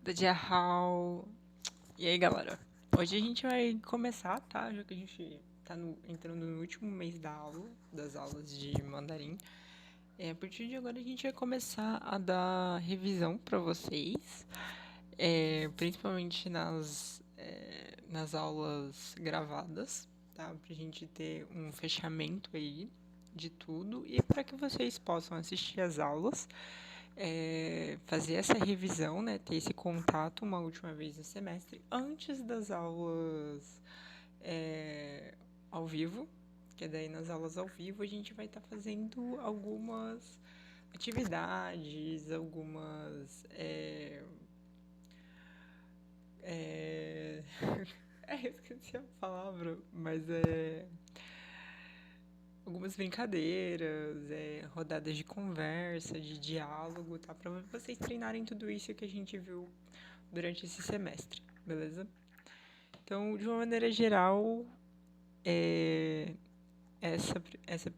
Hao. E aí, galera? Hoje a gente vai começar, tá? Já que a gente tá entrando no último mês das aulas de mandarim. A partir de agora a gente vai começar a dar revisão pra vocês, principalmente nas aulas gravadas, tá? Pra gente ter um fechamento aí de tudo e para que vocês possam assistir as aulas, fazer essa revisão, né, ter esse contato uma última vez no semestre antes das aulas ao vivo, que daí nas aulas ao vivo a gente vai estar fazendo algumas atividades, algumas eu esqueci a palavra, mas algumas brincadeiras, rodadas de conversa, de diálogo, tá? Pra vocês treinarem tudo isso que a gente viu durante esse semestre, beleza? Então, de uma maneira geral, essa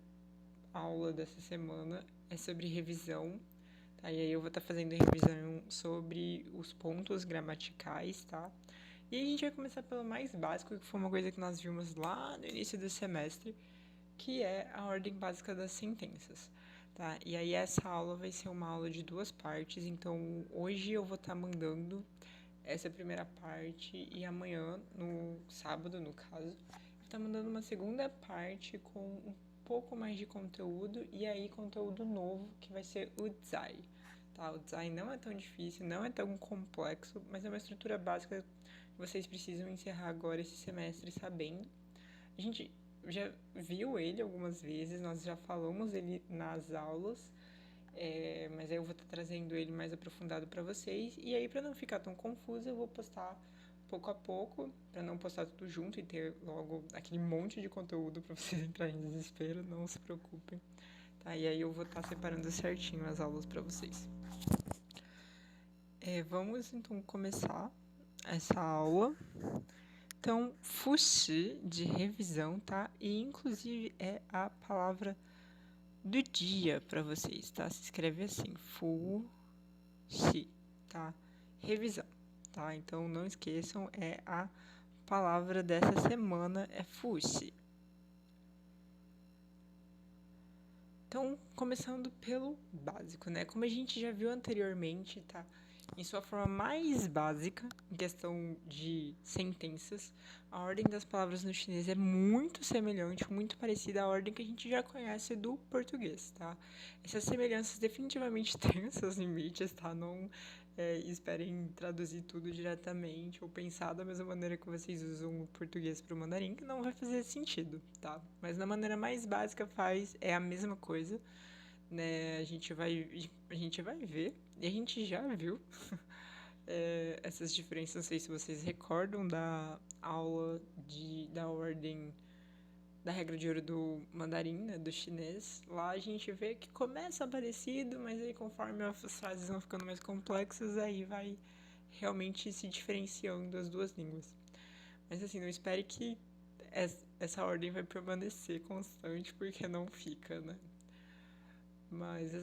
aula dessa semana é sobre revisão, tá? E aí eu vou estar fazendo revisão sobre os pontos gramaticais, tá? E aí a gente vai começar pelo mais básico, que foi uma coisa que nós vimos lá no início do semestre, que é a ordem básica das sentenças, tá? E aí essa aula vai ser uma aula de duas partes, então hoje eu vou estar mandando essa primeira parte e amanhã, no sábado no caso, vou estar mandando uma segunda parte com um pouco mais de conteúdo e aí conteúdo novo que vai ser o Zai. Tá? O Zai não é tão difícil, não é tão complexo, mas é uma estrutura básica que vocês precisam encerrar agora esse semestre sabendo. A gente já viu ele algumas vezes, nós já falamos ele nas aulas, mas aí eu vou estar trazendo ele mais aprofundado para vocês. E aí, para não ficar tão confuso, eu vou postar pouco a pouco, para não postar tudo junto e ter logo aquele monte de conteúdo para vocês entrarem em desespero, não se preocupem. Tá? E aí eu vou estar separando certinho as aulas para vocês. Vamos então começar essa aula. Então, fuxi de revisão, tá? E inclusive é a palavra do dia para vocês, tá? Se escreve assim, fuxi, tá? Revisão, tá? Então não esqueçam, é a palavra dessa semana é fuxi. Então, começando pelo básico, né? Como a gente já viu anteriormente, tá? Em sua forma mais básica, em questão de sentenças, a ordem das palavras no chinês é muito semelhante, muito parecida à ordem que a gente já conhece do português, tá? Essas semelhanças definitivamente têm seus limites, tá? Não esperem traduzir tudo diretamente ou pensar da mesma maneira que vocês usam o português para o mandarim, que não vai fazer sentido, tá? Mas na maneira mais básica é a mesma coisa, né? A gente vai ver, e a gente já viu essas diferenças. Não sei se vocês recordam da aula da ordem da regra de ouro do mandarim, né, do chinês. Lá a gente vê que começa parecido, mas aí conforme as frases vão ficando mais complexas, aí vai realmente se diferenciando as duas línguas. Mas assim, não espere que essa ordem vai permanecer constante, porque não fica, né? Mas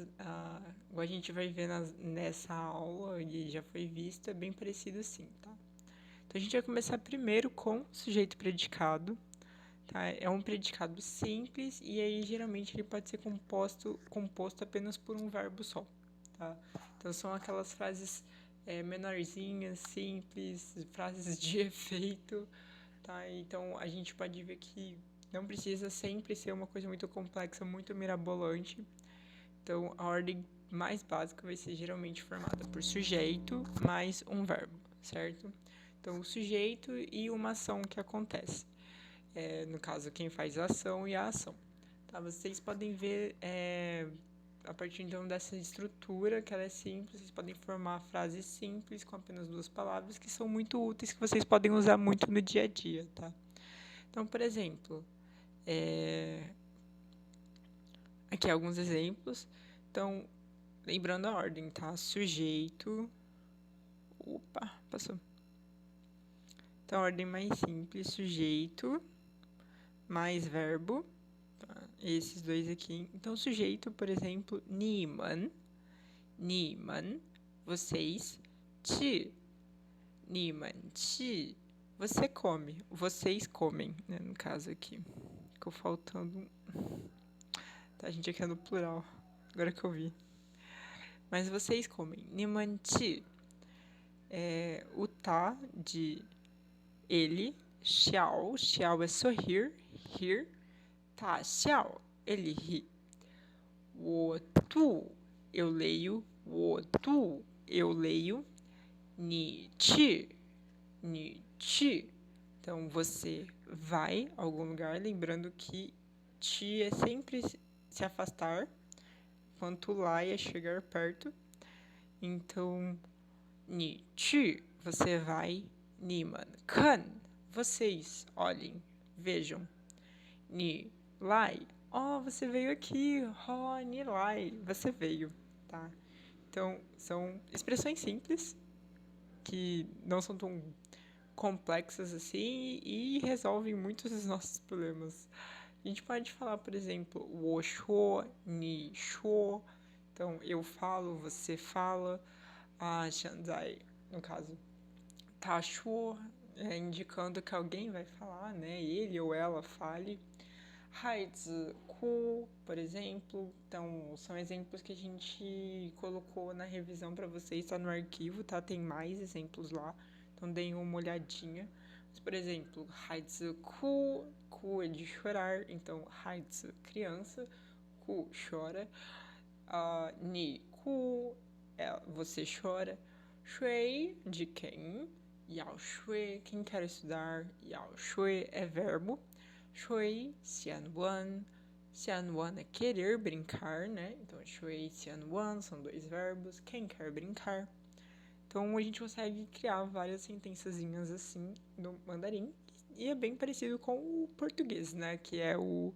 o a gente vai ver nessa aula, e já foi visto, é bem parecido assim, tá? Então a gente vai começar primeiro com sujeito predicado, tá? É um predicado simples e aí geralmente ele pode ser composto apenas por um verbo só, tá? Então são aquelas frases menorzinhas, simples, frases de efeito, tá? Então a gente pode ver que não precisa sempre ser uma coisa muito complexa, muito mirabolante. Então a ordem mais básica vai ser geralmente formada por sujeito mais um verbo, certo? Então o sujeito e uma ação que acontece. No caso, quem faz a ação e a ação. Tá? Vocês podem ver, a partir então dessa estrutura, que ela é simples, vocês podem formar frases simples com apenas duas palavras, que são muito úteis, que vocês podem usar muito no dia a dia, tá? Então, por exemplo, aqui alguns exemplos. Então, lembrando a ordem, tá? Sujeito. Opa, passou. Então, a ordem mais simples, sujeito mais verbo. Tá? Esses dois aqui. Então, sujeito, por exemplo, 你们, vocês, 去,你们吃 você come, vocês comem, né, no caso aqui. Ficou faltando. Tá, a gente aqui é no plural, agora que eu vi. Mas vocês comem. 你们吃 é o tá de ele, xiao, xiao é sorrir, rir, tá, xiao, ele ri. 我tu, eu leio, 我 tu, eu leio, 你去 então, você vai a algum lugar, lembrando que ti é sempre se afastar, enquanto lá é chegar perto. Então, ni você vai, niman, kan, vocês olhem, vejam. Ni lai, você veio aqui, ni lai, você veio, tá? Então, são expressões simples que não são tão complexas assim e resolvem muitos dos nossos problemas. A gente pode falar, por exemplo, 我说, 你说. Então, eu falo, você fala.现在, no caso, 他说, indicando que alguém vai falar, né? Ele ou ela fale. 孩子哭, por exemplo. Então, são exemplos que a gente colocou na revisão para vocês, está no arquivo, tá? Tem mais exemplos lá. Então, deem uma olhadinha. Mas, por exemplo, 孩子哭, ku é de chorar. Então, 孩子, criança, ku, chora. Ni ku, você chora. Shui, de quem. Yao shui, quem quer estudar. Yao shui é verbo. Shui, xianwan. Xianwan é querer brincar, né? Então, shui e xianwan são dois verbos. Quem quer brincar. Então, a gente consegue criar várias sentençazinhas assim no mandarim. E é bem parecido com o português, né? Que é o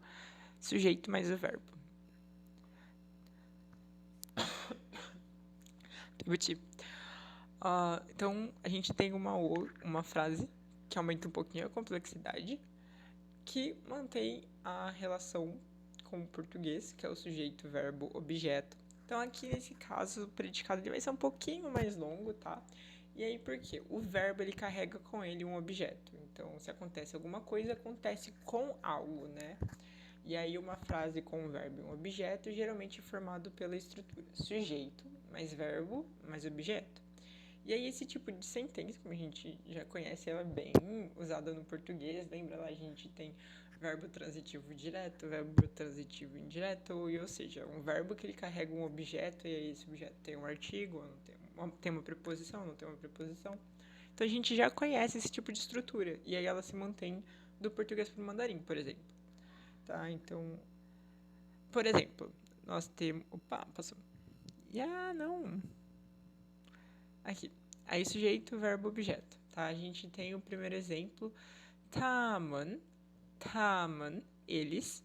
sujeito mais o verbo. Então, a gente tem uma frase que aumenta um pouquinho a complexidade, que mantém a relação com o português, que é o sujeito, verbo, objeto. Então, aqui nesse caso, o predicado ele vai ser um pouquinho mais longo, tá? E aí, por quê? O verbo, ele carrega com ele um objeto. Então, se acontece alguma coisa, acontece com algo, né? E aí, uma frase com um verbo e um objeto, geralmente é formado pela estrutura sujeito, mais verbo, mais objeto. E aí, esse tipo de sentença, como a gente já conhece, ela é bem usada no português. Lembra lá, a gente tem verbo transitivo direto, verbo transitivo indireto, ou seja, um verbo que ele carrega um objeto, e aí esse objeto tem um artigo, tem uma preposição, não tem uma preposição. Então, a gente já conhece esse tipo de estrutura, e aí ela se mantém do português para o mandarim, por exemplo. Tá? Então, por exemplo, nós temos... Opa, passou. Não... Aqui. Aí, sujeito, verbo, objeto. Tá? A gente tem o primeiro exemplo. Taman, eles.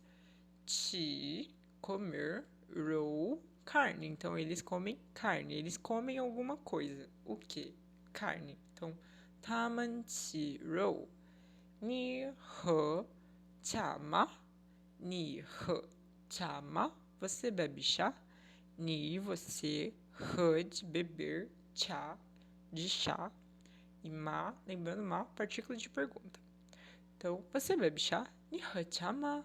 Ti, comer. Row, carne. Então, eles comem carne. Eles comem alguma coisa. O que? Carne. Então, taman, ti, row. Ni, he, chama. Ni, he, chama. Você bebe chá? Ni, você. He, de beber. Chá, de chá. E ma, lembrando ma, partícula de pergunta. Então, você bebe chá? Ni he chá ma?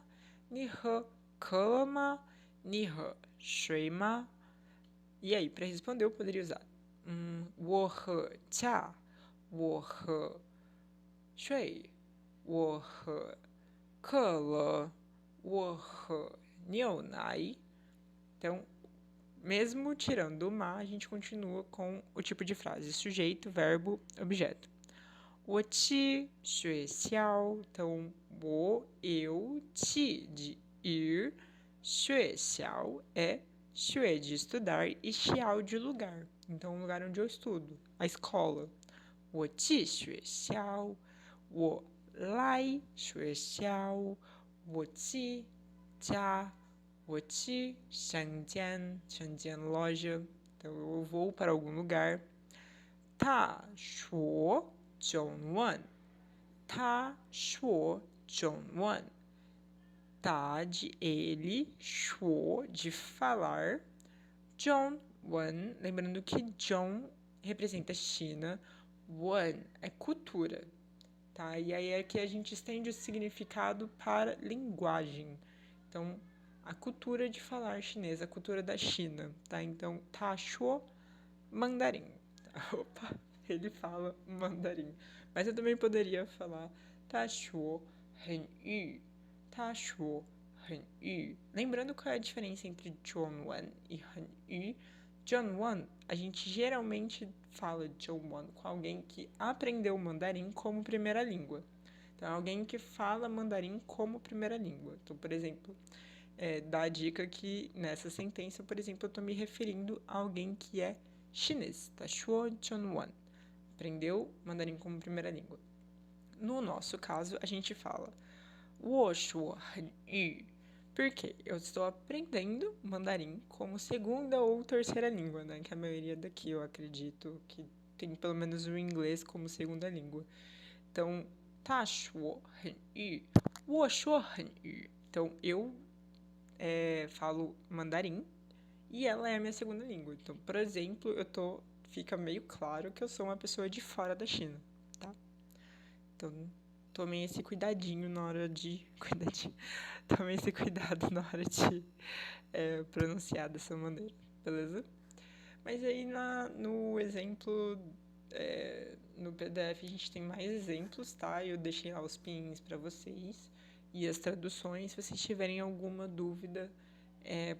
Ni he ke ma? Ni he shui ma? E aí, para responder, eu poderia usar 我喝茶，我喝水，我喝可乐，我喝牛奶. Então, mesmo tirando o ma, a gente continua com o tipo de frase sujeito, verbo, objeto. 我去学校, então, eu, 去 de ir, 学校é 学 de estudar e 校 de lugar. Então, o lugar onde eu estudo, a escola. 我去学校，我来学校，我去家。我去商店, loja. Então, eu vou para algum lugar. 他说中文. 他说中文. Tá de ele, 说 de falar. Zhongwen, lembrando que Zhong representa China, Wan é cultura, tá? E aí é que a gente estende o significado para linguagem. Então, a cultura de falar chinês, a cultura da China, tá? Então, Tachuo, mandarim. Opa, ele fala mandarim. Mas eu também poderia falar Tachuo Henyu. Tachuo Henyu. Lembrando qual é a diferença entre Zhongwan e Henyu? Zhongwan, a gente geralmente fala de Zhongwan com alguém que aprendeu mandarim como primeira língua. Então, alguém que fala mandarim como primeira língua. Então, por exemplo, dá a dica que nessa sentença, por exemplo, eu estou me referindo a alguém que é chinês, tá? Shuo Chunwan. Aprendeu mandarim como primeira língua. No nosso caso, a gente fala Wo Shuo Han Yu. Por quê? Eu estou aprendendo mandarim como segunda ou terceira língua, né? Que a maioria daqui eu acredito que tem pelo menos o inglês como segunda língua. Então, Ta Shuo Han Yu. Wo Shuo Han Yu. Então, eu falo mandarim e ela é a minha segunda língua. Então, por exemplo, fica meio claro que eu sou uma pessoa de fora da China, tá? Então, tomem esse cuidadinho na hora de... Tomem esse cuidado na hora de pronunciar dessa maneira, beleza? Mas aí no exemplo, no PDF a gente tem mais exemplos, tá? Eu deixei lá os pins para vocês e as traduções. Se vocês tiverem alguma dúvida,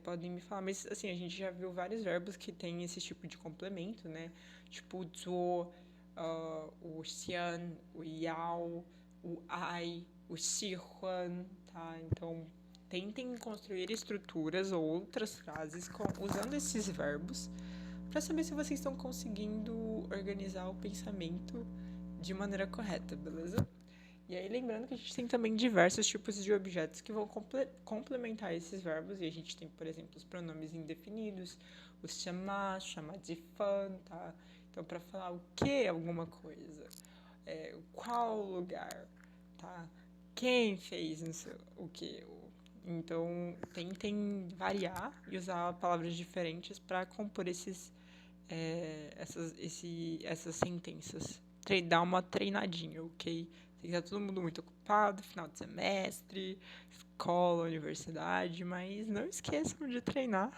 podem me falar. Mas assim, a gente já viu vários verbos que têm esse tipo de complemento, né? Tipo o zuo, o xian, o yao, o ai, o xihuan, tá? Então, tentem construir estruturas ou outras frases usando esses verbos para saber se vocês estão conseguindo organizar o pensamento de maneira correta, beleza? E aí, lembrando que a gente tem também diversos tipos de objetos que vão complementar esses verbos. E a gente tem, por exemplo, os pronomes indefinidos, os chamar de fã, tá? Então, para falar o que alguma coisa, qual lugar, tá? Quem fez o que. Então, tentem variar e usar palavras diferentes para compor essas sentenças. Dar uma treinadinha, ok? Tem que estar todo mundo muito ocupado, final de semestre, escola, universidade, mas não esqueçam de treinar,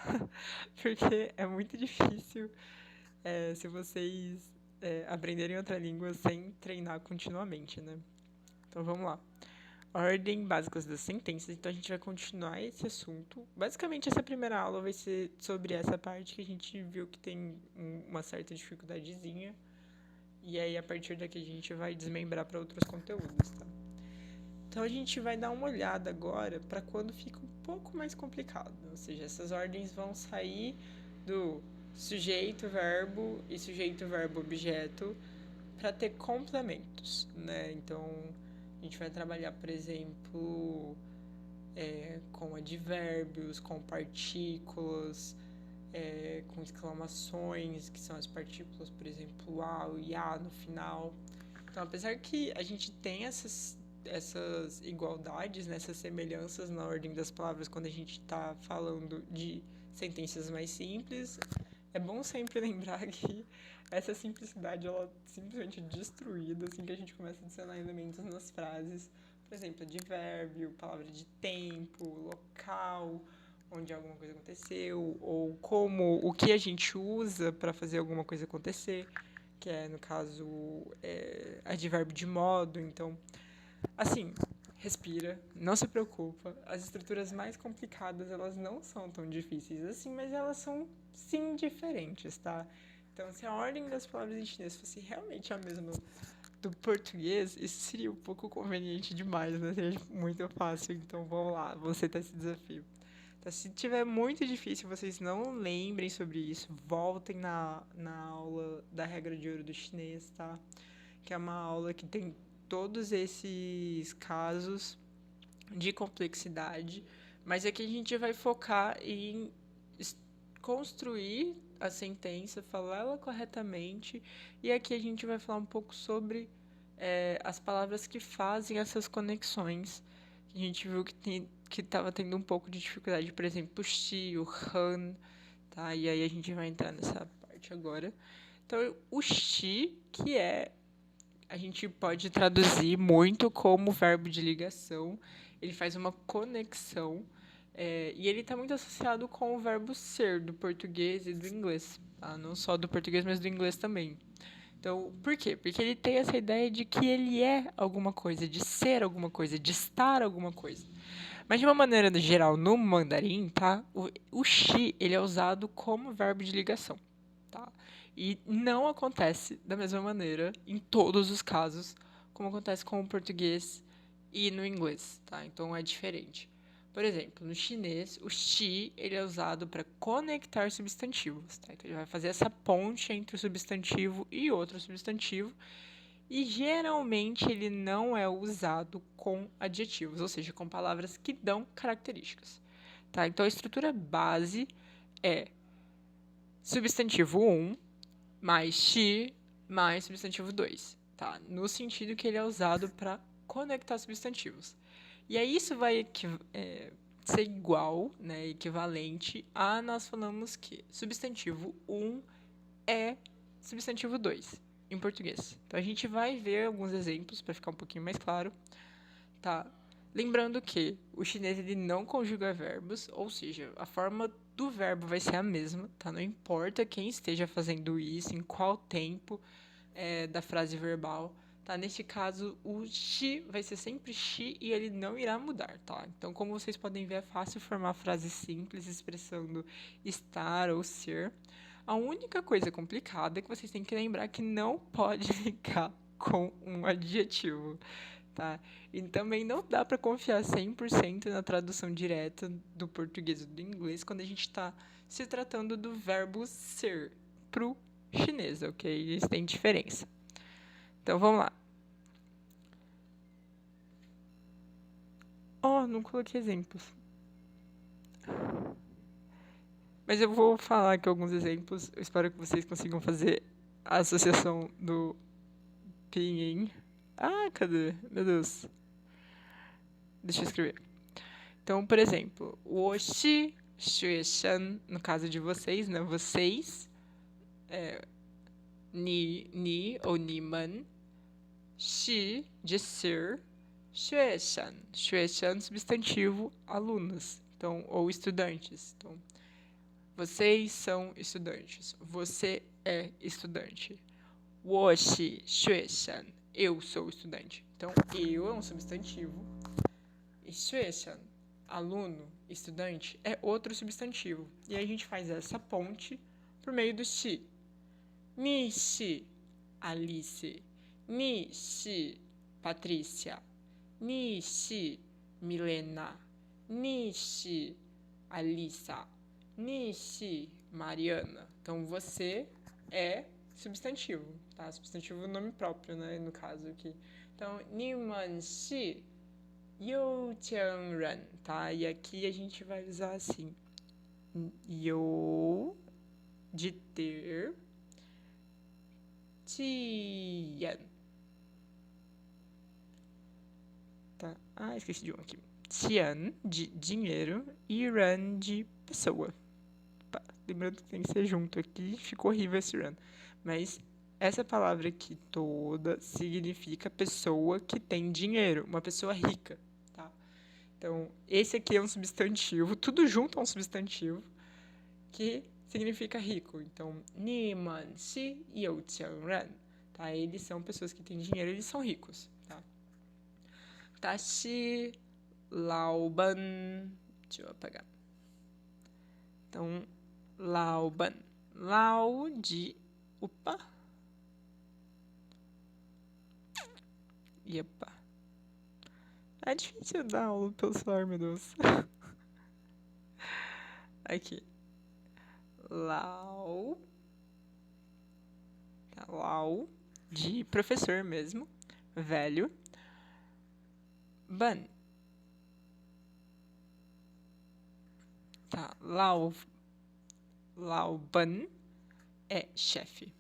porque é muito difícil se vocês aprenderem outra língua sem treinar continuamente, né? Então vamos lá. Ordem básicas das sentenças. Então a gente vai continuar esse assunto. Basicamente, essa primeira aula vai ser sobre essa parte que a gente viu que tem uma certa dificuldadezinha. E aí, a partir daqui, a gente vai desmembrar para outros conteúdos, tá? Então a gente vai dar uma olhada agora para quando fica um pouco mais complicado. Ou seja, essas ordens vão sair do sujeito, verbo e sujeito, verbo, objeto para ter complementos, né? Então a gente vai trabalhar, por exemplo, com advérbios, com partículas, com exclamações, que são as partículas, por exemplo, a e a no final. Então, apesar que a gente tem essas igualdades, né, essas semelhanças na ordem das palavras quando a gente está falando de sentenças mais simples, é bom sempre lembrar que essa simplicidade ela é simplesmente destruída assim que a gente começa a adicionar elementos nas frases. Por exemplo, advérbio, palavra de tempo, local, onde alguma coisa aconteceu, ou o que a gente usa para fazer alguma coisa acontecer, que é, no caso, advérbio de modo. Então, assim, respira, não se preocupa. As estruturas mais complicadas, elas não são tão difíceis assim, mas elas são, sim, diferentes, tá? Então, se a ordem das palavras em chinês fosse realmente a mesma do português, isso seria um pouco conveniente demais, né? Seria muito fácil. Então, vamos lá, você tá esse desafio. Então, se tiver muito difícil, vocês não lembrem sobre isso, voltem na aula da regra de ouro do chinês, tá? Que é uma aula que tem todos esses casos de complexidade, mas aqui a gente vai focar em construir a sentença, falar ela corretamente, e aqui a gente vai falar um pouco sobre as palavras que fazem essas conexões. A gente viu que estava tendo um pouco de dificuldade, por exemplo, o Xi, o Han, tá? E aí a gente vai entrar nessa parte agora. Então, o Xi, que é a gente pode traduzir muito como verbo de ligação. Ele faz uma conexão. E ele está muito associado com o verbo ser, do português e do inglês. Tá? Não só do português, mas do inglês também. Então, por quê? Porque ele tem essa ideia de que ele é alguma coisa, de ser alguma coisa, de estar alguma coisa. Mas de uma maneira geral, no mandarim, tá? O shi, ele é usado como verbo de ligação, tá? E não acontece da mesma maneira em todos os casos, como acontece com o português e no inglês, tá? Então é diferente. Por exemplo, no chinês, o shi ele é usado para conectar substantivos, tá? Então ele vai fazer essa ponte entre o substantivo e outro substantivo, e geralmente ele não é usado com adjetivos, ou seja, com palavras que dão características, tá? Então a estrutura base é substantivo 1 mais shi mais substantivo 2, tá? No sentido que ele é usado para conectar substantivos. E aí isso vai ser igual, né, equivalente a nós falamos que substantivo 1 é substantivo 2 em português. Então a gente vai ver alguns exemplos para ficar um pouquinho mais claro, tá? Lembrando que o chinês ele não conjuga verbos, ou seja, a forma do verbo vai ser a mesma, tá? Não importa quem esteja fazendo isso, em qual tempo da frase verbal, tá? Neste caso, o shi vai ser sempre shi e ele não irá mudar, tá? Então, como vocês podem ver, é fácil formar frases simples expressando estar ou ser. A única coisa complicada é que vocês têm que lembrar que não pode ficar com um adjetivo, tá? E também não dá para confiar 100% na tradução direta do português ou do inglês quando a gente está se tratando do verbo ser pro chinês, ok? Eles têm diferença. Então vamos lá. Não coloquei exemplos. Mas eu vou falar aqui alguns exemplos. Eu espero que vocês consigam fazer a associação do pinyin. Cadê? Meu Deus. Deixa eu escrever. Então, por exemplo, 我是学生, no caso de vocês, né? Vocês, ni ou niman, 是 de ser, 学生, 学生, substantivo, alunos, então, ou estudantes. Então, vocês são estudantes. Você é estudante. 我是学生, eu sou estudante. Então, eu é um substantivo. E 学生, aluno, estudante, é outro substantivo. E aí a gente faz essa ponte por meio do shi. Ni shi, Alice. Ni shi, Patrícia. Ni shi, Milena. Ni shi, Alissa. Ni shi, Mariana. Então, você é substantivo, tá? Substantivo nome próprio, né? No caso aqui. Então, 你们是有钱人, tá? E aqui a gente vai usar assim. You, de ter. 钱. Tá? Esqueci de um aqui. 钱, de dinheiro. E ren, de pessoa. Tá? Lembrando que tem que ser junto aqui. Ficou horrível esse ren. Mas essa palavra aqui toda significa pessoa que tem dinheiro. Uma pessoa rica. Então, esse aqui é um substantivo, tudo junto é um substantivo, que significa rico. Então, 你们是有钱人, tá? Eles são pessoas que têm dinheiro, eles são ricos, tá? 他是老板, deixa eu apagar. Então, 老板, lao de opa. Epa. É difícil dar aula pelo celular, meu Deus. Aqui. Lau. Lau. De professor mesmo. Velho. Ban. Tá. Lau. Lau Ban é chefe.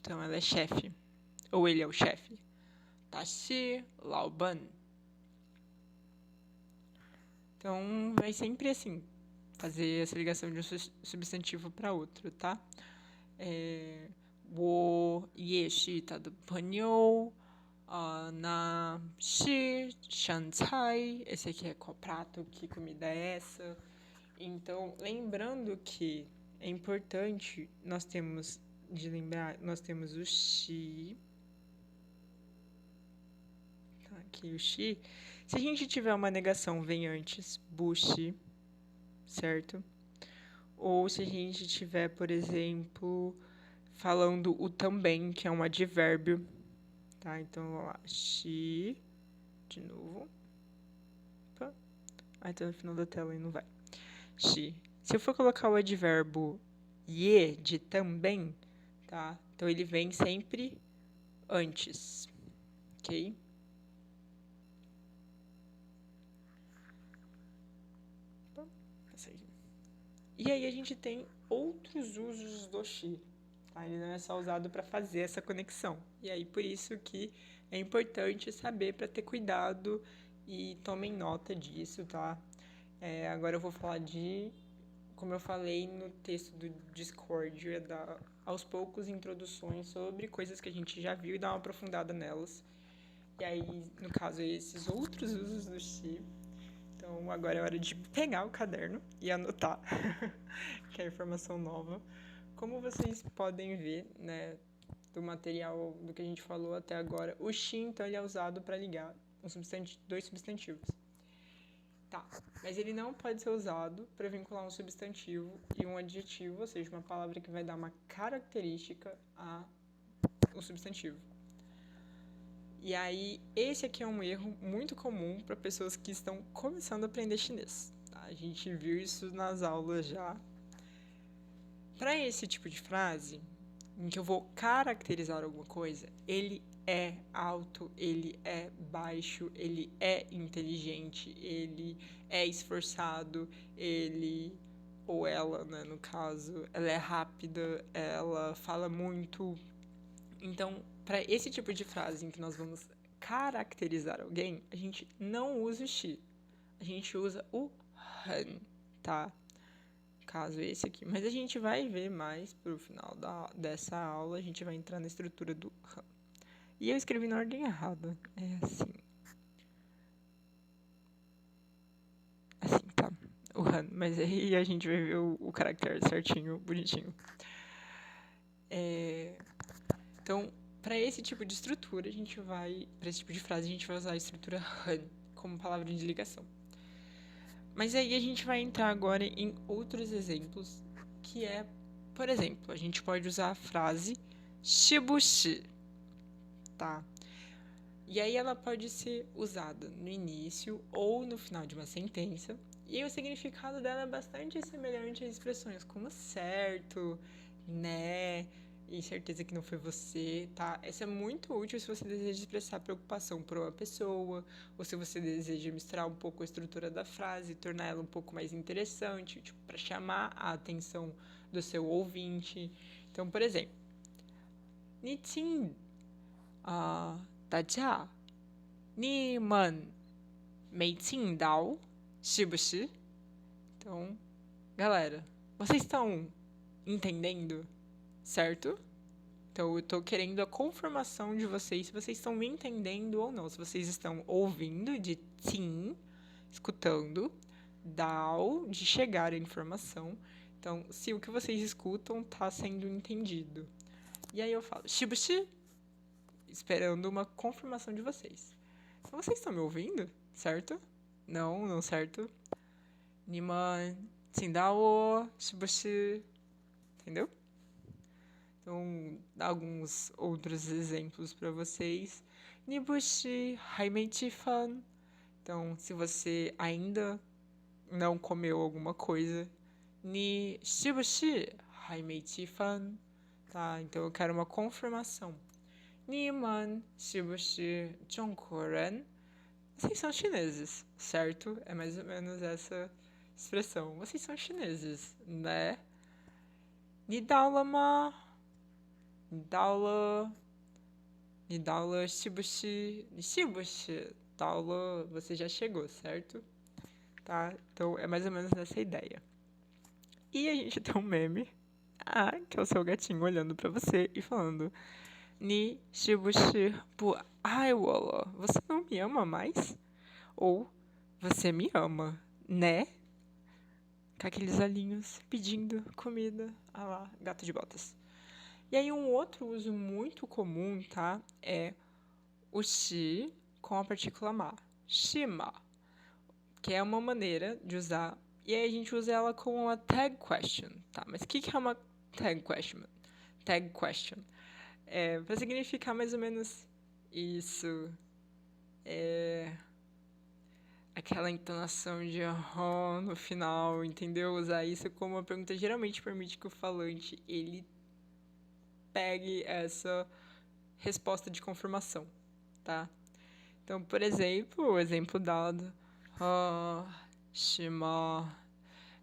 Então ela é chefe. Ou ele é o chefe. Tashi Lao Ban. Então vai sempre assim. Fazer essa ligação de um substantivo para outro, tá? 我也是他的朋友。Na shi shanzai. Esse aqui é qual prato, que comida é essa? Então, lembrando que é importante, nós temos de lembrar, nós temos o shi. Tá, aqui o shi. Se a gente tiver uma negação, vem antes bushi, certo? Ou se a gente tiver, por exemplo, falando o também, que é um advérbio, tá? Então, vamos lá. Shi, de novo. Opa. Tá no final da tela e não vai. Shi. Se eu for colocar o advérbio ye, de também, tá? Então, ele vem sempre antes, ok? E aí a gente tem outros usos do shi. Tá? Ele não é só usado para fazer essa conexão. E aí por isso que é importante saber para ter cuidado e tomem nota disso, tá? Agora eu vou falar como eu falei no texto do Discord, dar aos poucos introduções sobre coisas que a gente já viu e dar uma aprofundada nelas. E aí, no caso, esses outros usos do shi. Então, agora é hora de pegar o caderno e anotar, que é a informação nova. Como vocês podem ver, né, do material do que a gente falou até agora, o shi, então, ele é usado para ligar dois substantivos. Tá, mas ele não pode ser usado para vincular um substantivo e um adjetivo, ou seja, uma palavra que vai dar uma característica ao substantivo. E aí, esse aqui é um erro muito comum para pessoas que estão começando a aprender chinês. Tá? A gente viu isso nas aulas já. Para esse tipo de frase, em que eu vou caracterizar alguma coisa, ele é alto, ele é baixo, ele é inteligente, ele é esforçado, ele ou ela, né, no caso, ela é rápida, ela fala muito. Então, para esse tipo de frase em que nós vamos caracterizar alguém, a gente não usa o shi. A gente usa o han, tá? Caso esse aqui. Mas a gente vai ver mais pro final dessa aula, a gente vai entrar na estrutura do han. E eu escrevi na ordem errada. É assim. Assim, tá? O han. Mas aí a gente vai ver o caractere certinho, bonitinho. Então, para esse tipo de estrutura, para esse tipo de frase, a gente vai usar a estrutura han como palavra de ligação. Mas aí a gente vai entrar agora em outros exemplos, que é, por exemplo, a gente pode usar a frase shibushi, tá? E aí ela pode ser usada no início ou no final de uma sentença, e o significado dela é bastante semelhante às expressões como certo, né, e certeza que não foi você, tá? Essa é muito útil se você deseja expressar preocupação por uma pessoa, ou se você deseja misturar um pouco a estrutura da frase, tornar ela um pouco mais interessante, tipo, para chamar a atenção do seu ouvinte. Então, por exemplo, Nitin, 大家，你们没听到，是不是？ Então, galera, vocês estão entendendo, certo? Então, eu estou querendo a confirmação de vocês, se vocês estão me entendendo ou não. Se vocês estão ouvindo, de sim, escutando, dao, de chegar a informação. Então, se o que vocês escutam está sendo entendido. E aí eu falo, shibushi, esperando uma confirmação de vocês. Então, vocês estão me ouvindo, certo? Não certo? Niman, Tsindao, shibushi, entendeu? Então, dar alguns outros exemplos para vocês. Nibushi, Haimeichi fan. Então, se você ainda não comeu alguma coisa, Ni shibushi, Haimeichi fan. Tá? Então, eu quero uma confirmação. Niman, shibushi, Jongkoren. Vocês são chineses, certo? É mais ou menos essa expressão. Vocês são chineses, né? Nidaulama. Nidaula, shibushi, Daula, você já chegou, certo? Tá? Então, é mais ou menos nessa ideia. E a gente tem um meme. que é o seu gatinho olhando pra você e falando: Ni shibushi bu ai wo. Você não me ama mais? Ou você me ama, né? Com aqueles olhinhos pedindo comida. Ah lá, gato de botas. E aí um outro uso muito comum, tá? É o shi com a partícula ma. Shima. Que é uma maneira de usar. E aí a gente usa ela com uma tag question, tá? Mas o que é uma tag question? Tag question. Pra significar mais ou menos isso. Aquela entonação de aham no final, entendeu? Usar isso como uma pergunta geralmente permite que o falante ele pegue essa resposta de confirmação, tá? Então, por exemplo, o exemplo dado, shima,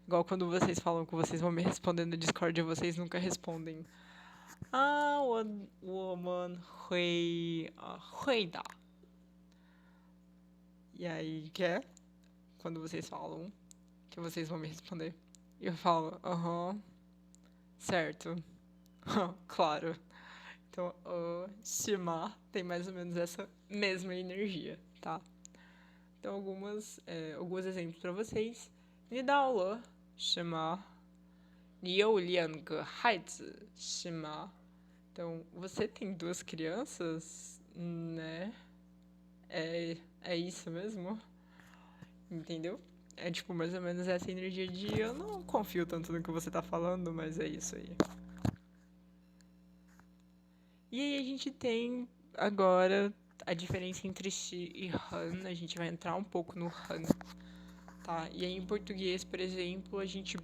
igual quando vocês falam que vocês vão me responder no Discord e vocês nunca respondem. Woman会的. E aí, que é? Quando vocês falam que vocês vão me responder. Eu falo, certo. Claro. Então, shima tem mais ou menos essa mesma energia, tá? Então, alguns exemplos para vocês. 你到了是吗? 你有两个孩子是吗? Então, você tem duas crianças, né? É isso mesmo? Entendeu? É tipo mais ou menos essa energia de eu não confio tanto no que você tá falando, mas é isso aí. E aí a gente tem agora a diferença entre shi e han. A gente vai entrar um pouco no han, tá? E aí em português, por exemplo, a gente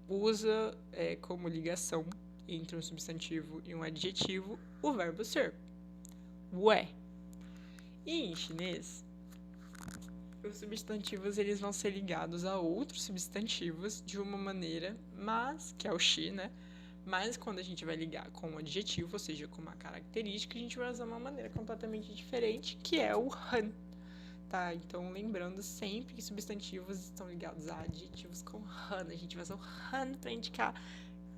usa como ligação entre um substantivo e um adjetivo o verbo ser. Ué. E em chinês, os substantivos eles vão ser ligados a outros substantivos de uma maneira, mas que é o shi, né? Mas quando a gente vai ligar com um adjetivo, ou seja, com uma característica, a gente vai usar uma maneira completamente diferente, que é o han, tá? Então, lembrando sempre que substantivos estão ligados a adjetivos com han. A gente vai usar o han para indicar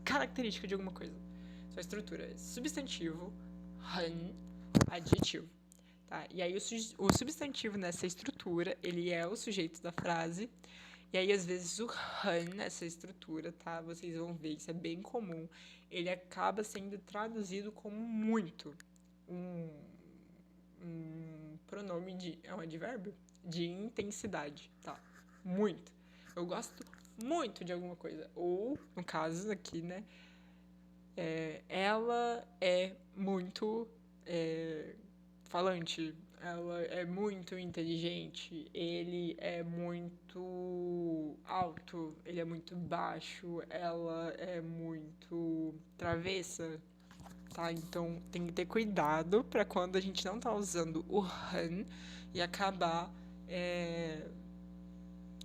característica de alguma coisa. Sua estrutura é substantivo, han, adjetivo. Tá? E aí o substantivo nessa estrutura, ele é o sujeito da frase. E aí, às vezes, o han nessa estrutura, tá? Vocês vão ver, isso é bem comum. Ele acaba sendo traduzido como muito. Um pronome é um advérbio? De intensidade, tá? Muito. Eu gosto muito de alguma coisa. Ou, no caso aqui, né? Ela é muito falante, ela é muito inteligente, ele é muito alto, ele é muito baixo, ela é muito travessa, tá? Então tem que ter cuidado para quando a gente não tá usando o han e acabar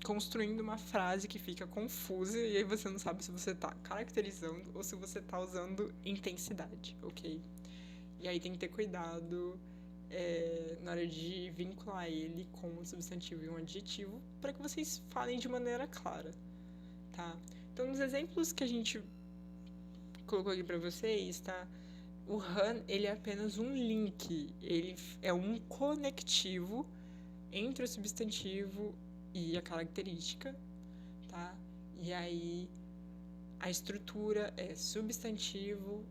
construindo uma frase que fica confusa e aí você não sabe se você tá caracterizando ou se você tá usando intensidade, ok? E aí tem que ter cuidado na hora de vincular ele com um substantivo e um adjetivo para que vocês falem de maneira clara, tá? Então, nos exemplos que a gente colocou aqui para vocês, tá? O han, ele é apenas um link, ele é um conectivo entre o substantivo e a característica, tá? E aí a estrutura é substantivo,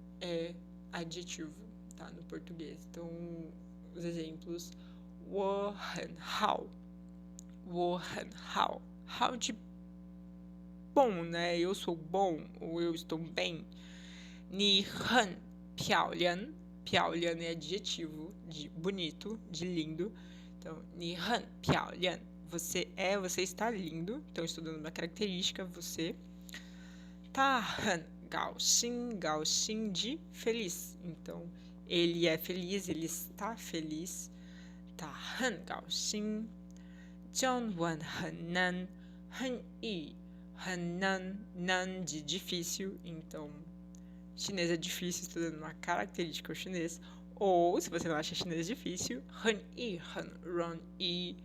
adjetivo, tá? No português. Então, os exemplos 我很好 我很好 好de bom, né? Eu sou bom ou eu estou bem. 你很漂亮 漂亮é adjetivo de bonito, de lindo. Então, 你很漂亮 você está lindo. Então, estudando uma característica, você 他很高兴 高兴 de feliz. Então, ele é feliz, ele está feliz. 他很高兴 中文很难很易很难难de difícil. Então, chinês é difícil, estudando uma característica ao chinês. Ou, se você não acha chinês difícil, 很易很容易,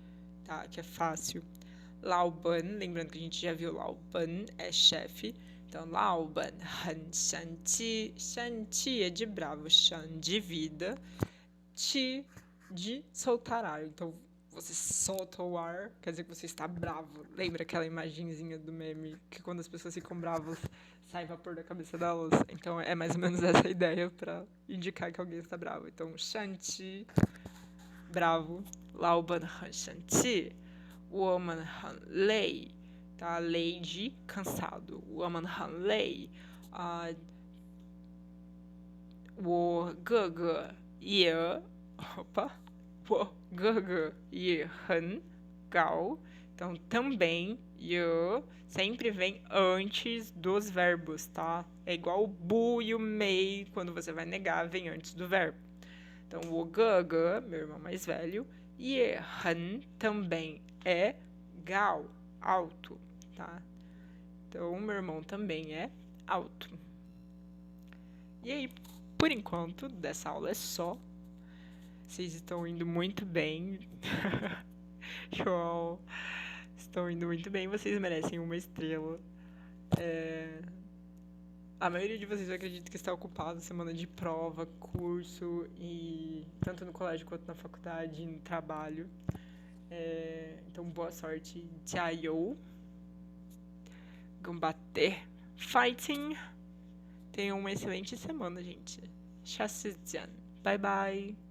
tá? Que é fácil. Lao Ban, lembrando que a gente já viu Lao Ban é chefe. Então, 老板很生气，生气é de bravo, 生 de vida, 气 de soltar ar. Então, você solta o ar, quer dizer que você está bravo. Lembra aquela imagenzinha do meme que quando as pessoas ficam bravas, sai vapor da cabeça delas? Então, é mais ou menos essa ideia para indicar que alguém está bravo. Então, 生气 bravo, 老板很生气，我们很累，tá? 累 de cansado，我们很累啊，我哥哥也，opa，我哥哥也很高，então também eu sempre vem antes dos verbos, tá? É igual o bu e o mei, quando você vai negar, vem antes do verbo. Então, o哥哥, meu irmão mais velho, e han também é gao, alto, tá? Então, o meu irmão também é alto. E aí, por enquanto, dessa aula é só. Vocês estão indo muito bem. João, estão indo muito bem. Vocês merecem uma estrela. A maioria de vocês, eu acredito que está ocupado semana de prova, curso, e tanto no colégio quanto na faculdade, no trabalho. Então, boa sorte. Jiayou. Gambater. Fighting. Tenham uma excelente semana, gente. 下次见. Bye, bye.